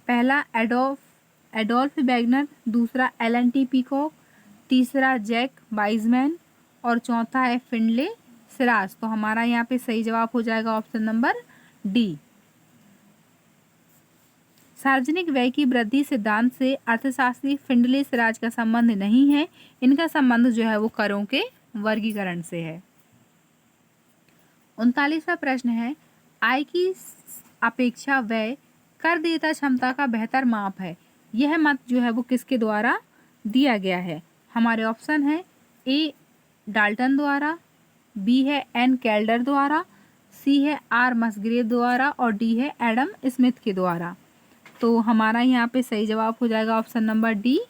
पहला एडोल्फ वैगनर, दूसरा एलन.टी. पीकॉक, तीसरा जैक वाइजमैन और चौथा है फिंडले सिराज। तो हमारा यहाँ पे सही जवाब हो जाएगा ऑप्शन नंबर डी। सार्वजनिक व्यय की वृद्धि सिद्धांत से अर्थशास्त्री फिंडले सिराज का संबंध नहीं है। इनका संबंध जो है वो करों के वर्गीकरण से है। 39वां प्रश्न है, आय की अपेक्षा व्यय कर देयता क्षमता का बेहतर माप है। यह मत जो है वो किसके द्वारा दिया गया है। हमारे ऑप्शन है, ए डाल्टन द्वारा, बी है एन कैल्डर द्वारा, सी है आर मस्ग्रेव द्वारा और डी है एडम स्मिथ के द्वारा। तो हमारा यहाँ पे सही जवाब हो जाएगा option number D,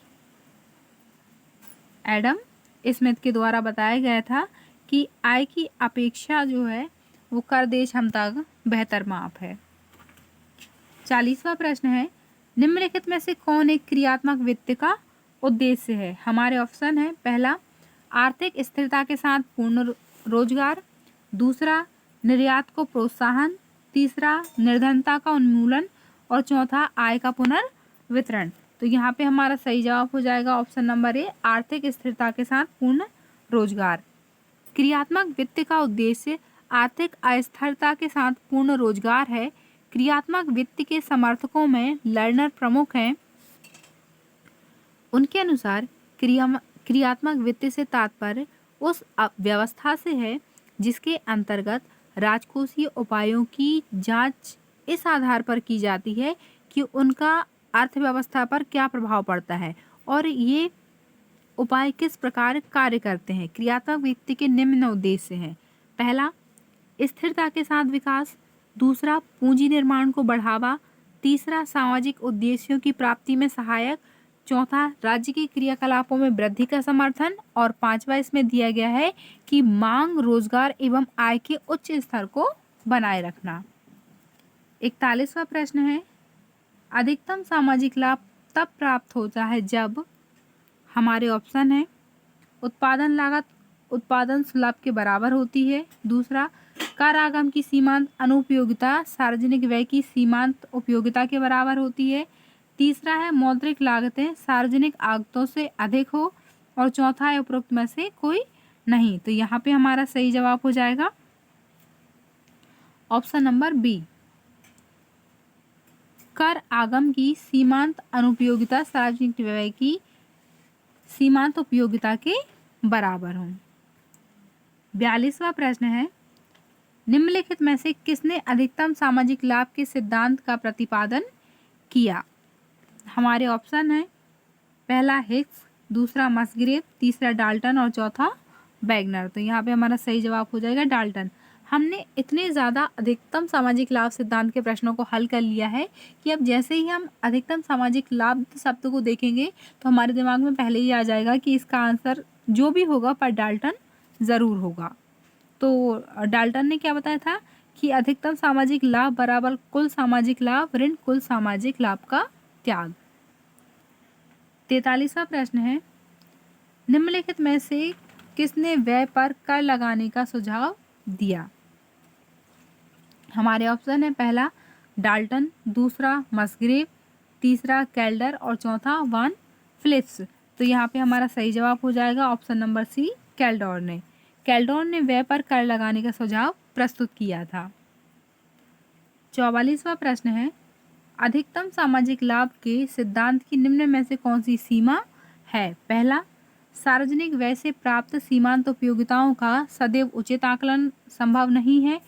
Adam Smith के द्वारा बताया गया था कि आय की अपेक्षा जो है वो कर देय क्षमता का बेहतर माप है। 40वां प्रश्न है, निम्नलिखित में से कौन एक क्रियात्मक वित्त का उद्देश्य है। हमारे ऑप्शन है, पहला आर्थिक स्थिरता के साथ पूर्ण रोजगार, दूसरा निर्यात को प्रोत्साहन, तीसरा निर्धनता का उन्मूलन और चौथा आय का पुनर्वितरण। तो यहाँ पे हमारा सही जवाब हो जाएगा ऑप्शन नंबर ए, आर्थिक स्थिरता के साथ पूर्ण रोजगार। क्रियात्मक वित्त का उद्देश्य आर्थिक अस्थिरता के साथ पूर्ण रोजगार है। क्रियात्मक वित्त के समर्थकों में लर्नर प्रमुख हैं। उनके अनुसार क्रियात्मक वित्त से तात्पर्य उस व्यवस्था से है जिसके अंतर्गत राजकोषीय उपायों की जांच इस आधार पर की जाती है कि उनका अर्थव्यवस्था पर क्या प्रभाव पड़ता है और ये उपाय किस प्रकार कार्य करते हैं। क्रियात्मक वित्त के निम्न उद्देश्य हैं, पहला स्थिरता के साथ विकास, दूसरा पूंजी निर्माण को बढ़ावा, तीसरा सामाजिक उद्देश्यों की प्राप्ति में सहायक, चौथा राज्य के क्रियाकलापों में वृद्धि का समर्थन और पांचवा इसमें दिया गया है कि मांग, रोजगार एवं आय के उच्च स्तर को बनाए रखना। 41वां प्रश्न है, अधिकतम सामाजिक लाभ तब प्राप्त होता है जब हमारे ऑप्शन है उत्पादन लागत उत्पादन सुलभ के बराबर होती है। दूसरा, कर आगम की सीमांत अनुपयोगिता सार्वजनिक व्यय की सीमांत उपयोगिता के बराबर होती है। तीसरा है मौद्रिक लागतें सार्वजनिक आगतों से अधिक हो। और चौथा है उपरोक्त में से कोई नहीं। तो यहाँ पे हमारा सही जवाब हो जाएगा ऑप्शन नंबर बी, कर आगम की सीमांत अनुपयोगिता सार्वजनिक व्यय की सीमांत उपयोगिता के बराबर हो। 42वां प्रश्न है, निम्नलिखित में से किसने अधिकतम सामाजिक लाभ के सिद्धांत का प्रतिपादन किया? हमारे ऑप्शन है पहला हिग्स, दूसरा मस्ग्रेव, तीसरा डाल्टन और चौथा वैगनर। तो यहाँ पे हमारा सही जवाब हो जाएगा डाल्टन। हमने इतने ज़्यादा अधिकतम सामाजिक लाभ सिद्धांत के प्रश्नों को हल कर लिया है कि अब जैसे ही हम अधिकतम सामाजिक लाभ शब्द को देखेंगे तो हमारे दिमाग में पहले ही आ जाएगा कि इसका आंसर जो भी होगा पर डाल्टन ज़रूर होगा। तो डाल्टन ने क्या बताया था कि अधिकतम सामाजिक लाभ बराबर कुल सामाजिक लाभ ऋण कुल सामाजिक लाभ का त्याग। 43वां प्रश्न है, निम्नलिखित में से किसने व्यय पर कर लगाने का सुझाव दिया? हमारे ऑप्शन है पहला डाल्टन, दूसरा मस्ग्रेव, तीसरा केल्डर और चौथा वान फिलिप्स। तो यहाँ पे हमारा सही जवाब हो जाएगा ऑप्शन नंबर सी, केल्डर ने। केल्डर ने व्यय पर कर लगाने का सुझाव प्रस्तुत किया था। 44वां प्रश्न है, अधिकतम सामाजिक लाभ के सिद्धांत की निम्न में से कौन सी सीमा है? पहला, सार्वजनिक व्यय से प्राप्त सीमांत उपयोगिताओं का सदैव उचित आकलन संभव नहीं है।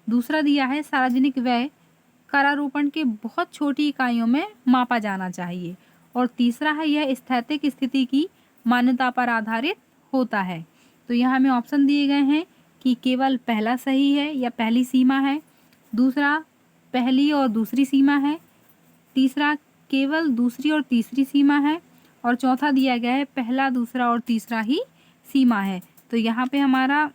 दूसरा दिया है सार्वजनिक व्यय करारोपण के बहुत छोटी इकाइयों में मापा जाना चाहिए। और तीसरा है यह स्थैतिक स्थिति की मान्यता पर आधारित होता है। तो यहाँ हमें ऑप्शन दिए गए हैं कि केवल पहला सही है या पहली सीमा है, दूसरा पहली और दूसरी सीमा है, तीसरा केवल दूसरी और तीसरी सीमा है और चौथा दिया गया है पहला, दूसरा और तीसरा ही सीमा है। तो यहाँ पे हमारा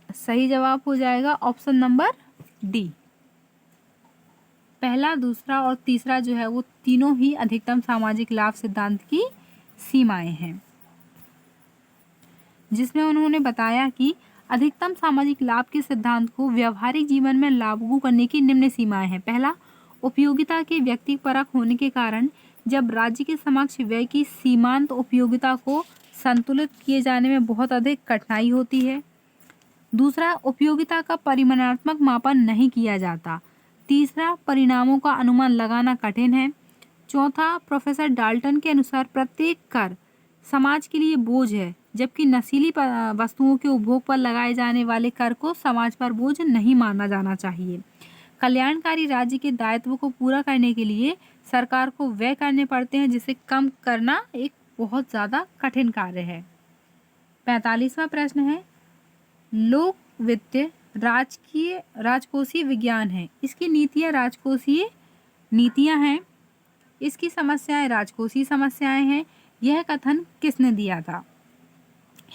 सही जवाब हो जाएगा ऑप्शन नंबर डी। पहला, दूसरा और तीसरा जो है वो तीनों ही अधिकतम सामाजिक लाभ सिद्धांत की सीमाएं हैं, जिसमें उन्होंने बताया कि अधिकतम सामाजिक लाभ के सिद्धांत को व्यवहारिक जीवन में लागू करने की निम्न सीमाएं हैं। पहला, उपयोगिता के व्यक्तिपरक होने के कारण जब राज्य के समक्ष व्यय की सीमांत उपयोगिता को संतुलित किए जाने में बहुत अधिक कठिनाई होती है। दूसरा, उपयोगिता का परिमाणात्मक मापन नहीं किया जाता। तीसरा, परिणामों का अनुमान लगाना कठिन है। चौथा, प्रोफेसर डाल्टन के अनुसार प्रत्येक कर समाज के लिए बोझ है, जबकि नशीली वस्तुओं के उपभोग पर लगाए जाने वाले कर को समाज पर बोझ नहीं माना जाना चाहिए। कल्याणकारी राज्य के दायित्व को पूरा करने के लिए सरकार को व्यय करने पड़ते हैं, जिसे कम करना एक बहुत ज़्यादा कठिन कार्य है। 45वां प्रश्न है, लोक वित्त राजकोषीय विज्ञान है, इसकी नीतियाँ राजकोषीय नीतियाँ हैं, इसकी समस्याएं राजकोषीय समस्याएं हैं। यह कथन किसने दिया था?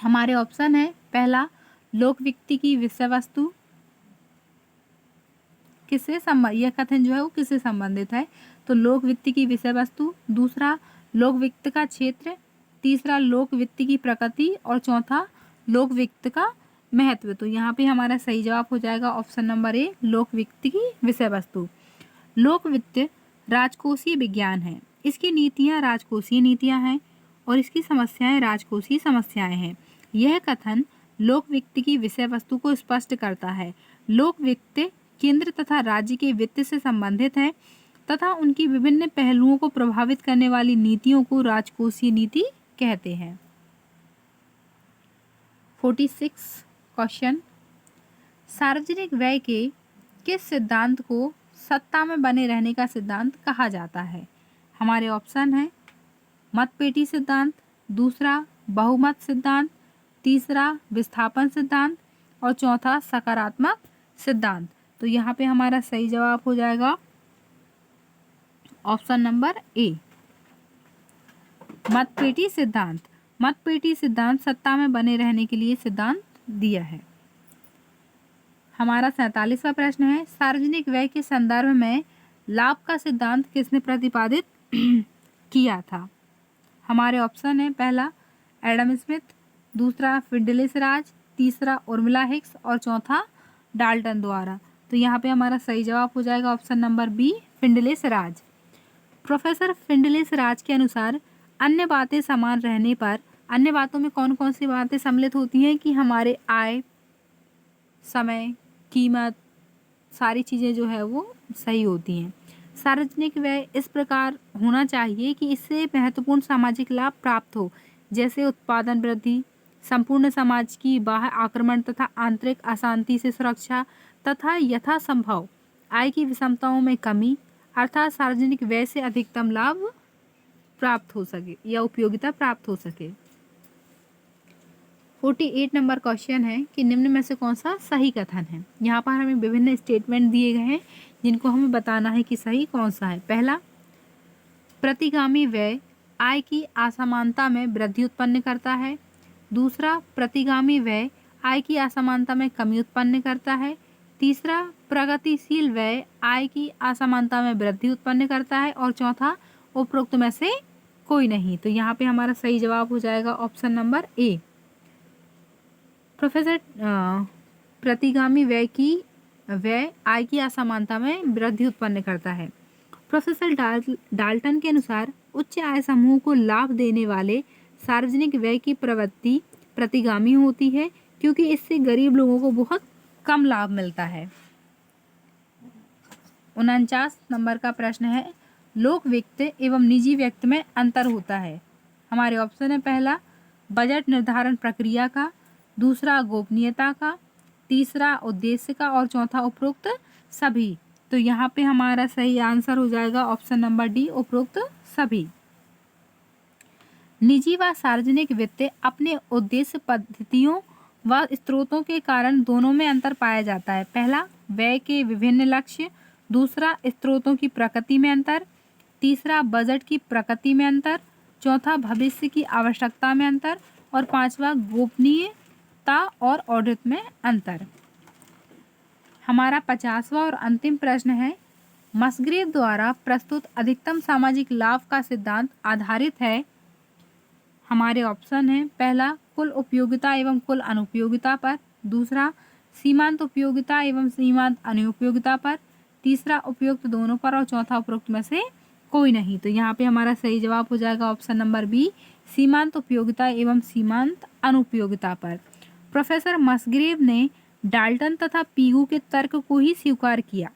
हमारे ऑप्शन है पहला, लोक वित्त की विषय वस्तु किससे संबंध, यह कथन जो है वो किससे संबंधित है? तो लोक वित्त की विषय वस्तु, दूसरा लोक वित्त का क्षेत्र, तीसरा लोक वित्त की प्रकृति और चौथा लोक वित्त का महत्व। तो यहाँ पे हमारा सही जवाब हो जाएगा ऑप्शन नंबर ए, लोक वित्त की विषय वस्तु। लोक वित्त राजकोषीय विज्ञान है, इसकी नीतियाँ राजकोषीय नीतियाँ हैं और इसकी समस्याएं राजकोषीय समस्याएं हैं। यह कथन लोक वित्त की विषय वस्तु को स्पष्ट करता है। लोक वित्त केंद्र तथा राज्य के वित्त से संबंधित है तथा उनकी विभिन्न पहलुओं को प्रभावित करने वाली नीतियों को राजकोषीय नीति कहते हैं। 46 क्वेश्चन, सार्वजनिक व्यय के किस सिद्धांत को सत्ता में बने रहने का सिद्धांत कहा जाता है? हमारे ऑप्शन है मतपेटी सिद्धांत, दूसरा बहुमत सिद्धांत, तीसरा विस्थापन सिद्धांत और चौथा सकारात्मक सिद्धांत। तो यहाँ पे हमारा सही जवाब हो जाएगा ऑप्शन नंबर ए, मतपेटी सिद्धांत। मतपेटी सिद्धांत सत्ता में बने रहने के लिए सिद्धांत दिया है। हमारा 47वां प्रश्न है, सार्वजनिक व्यय के संदर्भ में लाभ का सिद्धांत किसने प्रतिपादित किया था? हमारे ऑप्शन है पहला एडम स्मिथ, दूसरा फिंडलेस राज, तीसरा उर्मिला हिक्स और चौथा डाल्टन द्वारा। तो यहाँ पे हमारा सही जवाब हो जाएगा ऑप्शन नंबर बी, फिंडलेस राज। प्रोफेसर फिंडलेस राज के अनुसार अन्य बातें समान रहने पर अन्य बातों में कौन कौन सी बातें सम्मिलित होती हैं कि हमारे आय, समय, कीमत, सारी चीज़ें जो है वो सही होती हैं। सार्वजनिक व्यय इस प्रकार होना चाहिए कि इससे महत्वपूर्ण सामाजिक लाभ प्राप्त हो, जैसे उत्पादन वृद्धि, संपूर्ण समाज की बाह्य आक्रमण तथा आंतरिक अशांति से सुरक्षा तथा यथासंभव आय की विषमताओं में कमी, अर्थात सार्वजनिक व्यय से अधिकतम लाभ प्राप्त हो सके या उपयोगिता प्राप्त हो सके। 48 नंबर क्वेश्चन है कि निम्न में से कौन सा सही कथन है। यहाँ पर हमें विभिन्न स्टेटमेंट दिए गए हैं जिनको हमें बताना है कि सही कौन सा है। पहला, प्रतिगामी व्यय आय की असमानता में वृद्धि उत्पन्न करता है। दूसरा, प्रतिगामी व्यय आय की असमानता में कमी उत्पन्न करता है। तीसरा, प्रगतिशील व्यय आय की असमानता में वृद्धि उत्पन्न करता है। और चौथा, उपरोक्त में से कोई नहीं। तो यहाँ पे हमारा सही जवाब हो जाएगा ऑप्शन नंबर ए। प्रोफेसर प्रतिगामी व्यय आय की असमानता में वृद्धि उत्पन्न करता है। प्रोफेसर डाल्टन के अनुसार उच्च आय समूह को लाभ देने वाले सार्वजनिक व्यय की प्रवृत्ति प्रतिगामी होती है, क्योंकि इससे गरीब लोगों को बहुत कम लाभ मिलता है। 49 नंबर का प्रश्न है, लोक वित्त एवं निजी वित्त में अंतर होता है। हमारे ऑप्शन है पहला, बजट निर्धारण प्रक्रिया का, दूसरा गोपनीयता का, तीसरा उद्देश्य का और चौथा उपरोक्त सभी। तो यहाँ पे हमारा सही आंसर हो जाएगा ऑप्शन नंबर डी, उपरोक्त सभी। निजी व सार्वजनिक वित्त अपने उद्देश्य, पद्धतियों व स्रोतों के कारण दोनों में अंतर पाया जाता है। पहला, व्यय के विभिन्न लक्ष्य, दूसरा स्रोतों की प्रकृति में अंतर, तीसरा बजट की प्रकृति में अंतर, चौथा भविष्य की आवश्यकता में अंतर और पांचवा गोपनीयता और ऑडिट में अंतर। हमारा 50वां और अंतिम प्रश्न है, मस्ग्रेव द्वारा प्रस्तुत अधिकतम सामाजिक लाभ का सिद्धांत आधारित है। हमारे ऑप्शन है पहला, कुल उपयोगिता एवं कुल अनुपयोगिता पर, दूसरा सीमांत उपयोगिता एवं सीमांत अनुपयोगिता पर, तीसरा उपयुक्त दोनों पर और चौथा उपरोक्त में से कोई नहीं। तो यहाँ पे हमारा सही जवाब हो जाएगा ऑप्शन नंबर बी, सीमांत उपयोगिता एवं सीमांत अनुपयोगिता पर। प्रोफेसर मस्ग्रेव ने डाल्टन तथा पीगू के तर्क को ही स्वीकार किया,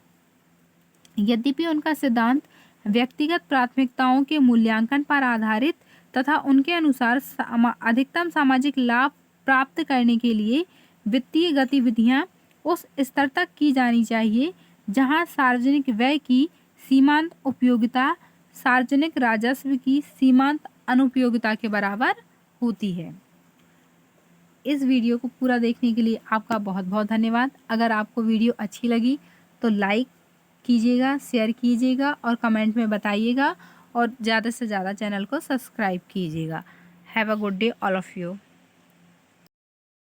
यद्यपि उनका सिद्धांत व्यक्तिगत प्राथमिकताओं के मूल्यांकन पर आधारित तथा उनके अनुसार अधिकतम सामाजिक लाभ प्राप्त करने के लिए वित्तीय गतिविधियां उस स्तर तक की जानी चाहिए जहां सार्वजनिक व्यय की सीमांत उपयोगिता सार्वजनिक राजस्व की सीमांत अनुपयोगिता के बराबर होती है। इस वीडियो को पूरा देखने के लिए आपका बहुत बहुत धन्यवाद। अगर आपको वीडियो अच्छी लगी तो लाइक कीजिएगा, शेयर कीजिएगा और कमेंट में बताइएगा और ज़्यादा से ज़्यादा चैनल को सब्सक्राइब कीजिएगा। Have a good day all of you.